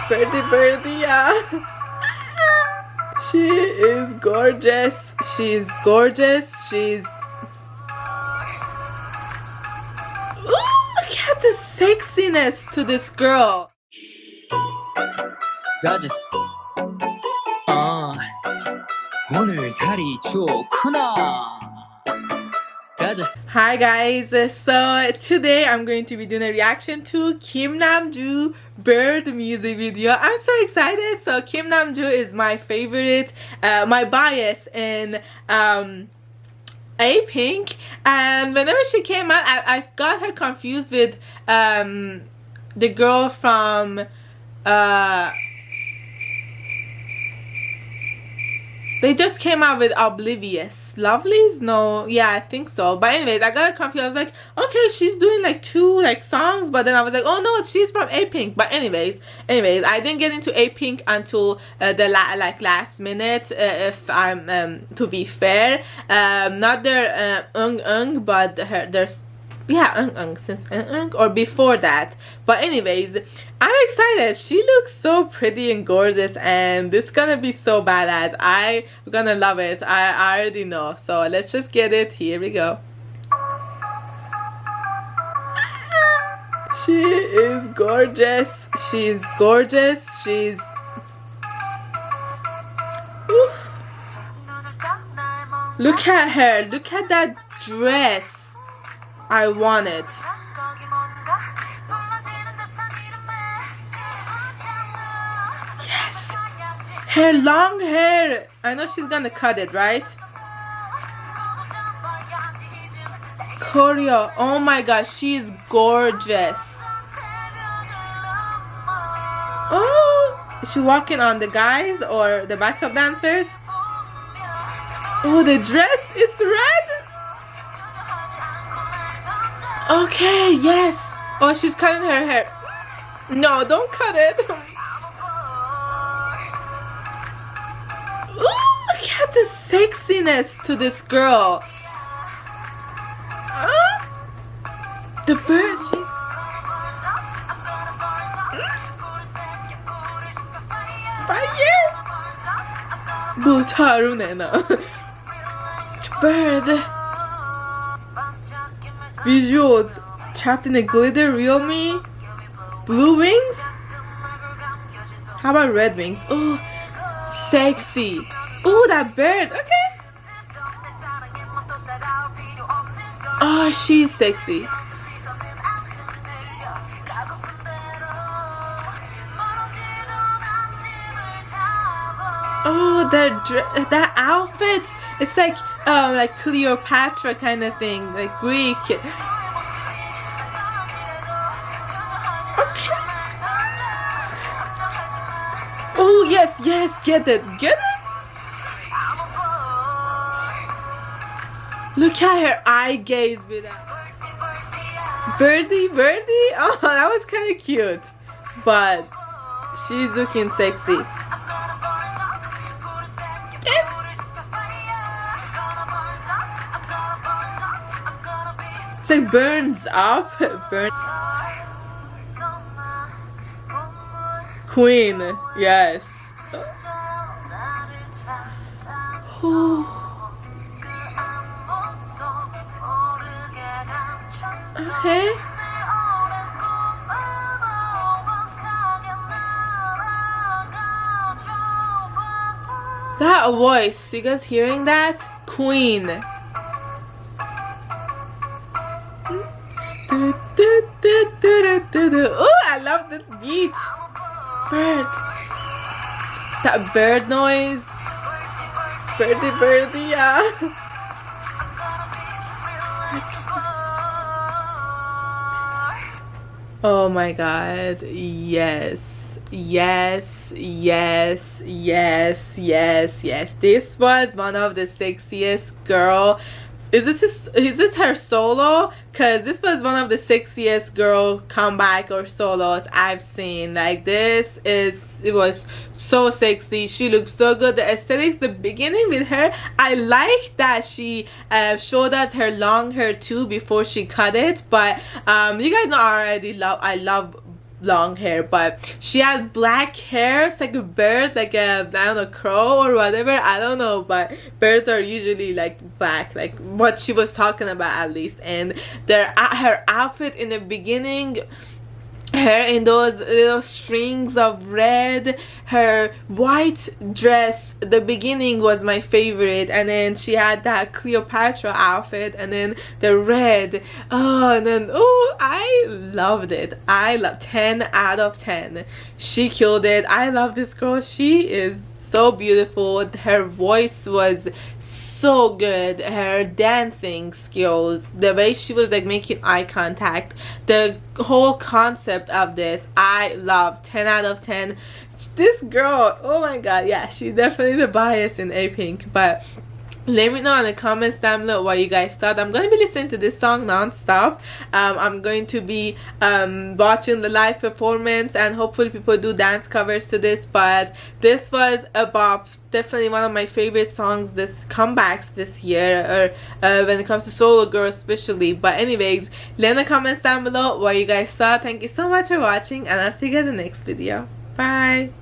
Birdie, yeah. She is gorgeous. She's gorgeous. She's... Ooh, look at the sexiness to this girl. 가자. 오늘 달이 좋구나. 가자. Hi guys, so today I'm going to be doing a reaction to Nam Joo Bird music video. I'm so excited. So Nam Joo is my favorite, my bias in A-Pink, and whenever she came out I got her confused with the girl from they just came out with Oblivious. Lovelies? No, yeah, I think so. But anyways, I got confused. I was like, okay, she's doing like two like songs, but then I was like, oh no, she's from A-Pink. But anyways, I didn't get into A-Pink until the last minute. If I'm to be fair, not their but there's. Yeah, since or before that. But anyways, I'm excited. She looks so pretty and gorgeous, and this is gonna be so badass. I'm gonna love it. I already know. So let's just get it. Here we go. She is gorgeous. She's gorgeous. She's... Ooh. Look at her. Look at that dress. I want it. Yes. Her long hair. I know she's gonna cut it, right? Choreo. Oh my gosh, she is gorgeous. Oh, is she walking on the guys or the backup dancers? Oh, the dress, it's red. Okay, yes. Oh, she's cutting her hair. No, don't cut it. Ooh, look at the sexiness to this girl. The bird, she... Fire! 부타루네나. Bird. Visuals. Trapped in a glitter, real me. Blue wings? How about red wings? Oh, sexy. Oh, that bird. Okay. Oh, she's sexy. Oh, that outfit. It's like Cleopatra kind of thing, like Greek. Okay. Oh yes, get it. Look at her eye gaze with that. Birdie. Oh, that was kind of cute, but she's looking sexy. It's like burns up. Queen, yes. Ooh. Okay. That voice, you guys hearing that? Queen. Oh, I love this beat. Bird. That bird noise. Birdie, yeah. Oh my god. Yes. This was one of the sexiest girl. Is this her solo? Cause this was one of the sexiest girl comeback or solos I've seen. Like it was so sexy. She looked so good. The aesthetics, the beginning with her, I like that she showed us her long hair too before she cut it. But you guys know I love long hair, but she had black hair. It's like a bird, like a, I don't know, crow or whatever, I don't know, but birds are usually like black, like what she was talking about at least. And her outfit in the beginning, her in those little strings of red, her white dress, the beginning was my favorite, and then she had that Cleopatra outfit, and then the red, and then I loved it. I love 10 out of 10. She killed it. I love this girl. She is so beautiful. Her voice was so good. Her dancing skills, the way she was like making eye contact, the whole concept of this, I love. 10 out of 10. This girl, oh my god, yeah, she's definitely the bias in A-Pink. But let me know in the comments down below what you guys thought. I'm going to be listening to this song non-stop. I'm going to be watching the live performance, and hopefully people do dance covers to this. But this was a bop. Definitely one of my favorite songs, this comebacks this year, or when it comes to solo girls especially. But anyways, let in the comments down below what you guys thought. Thank you so much for watching, and I'll see you guys in the next video. Bye.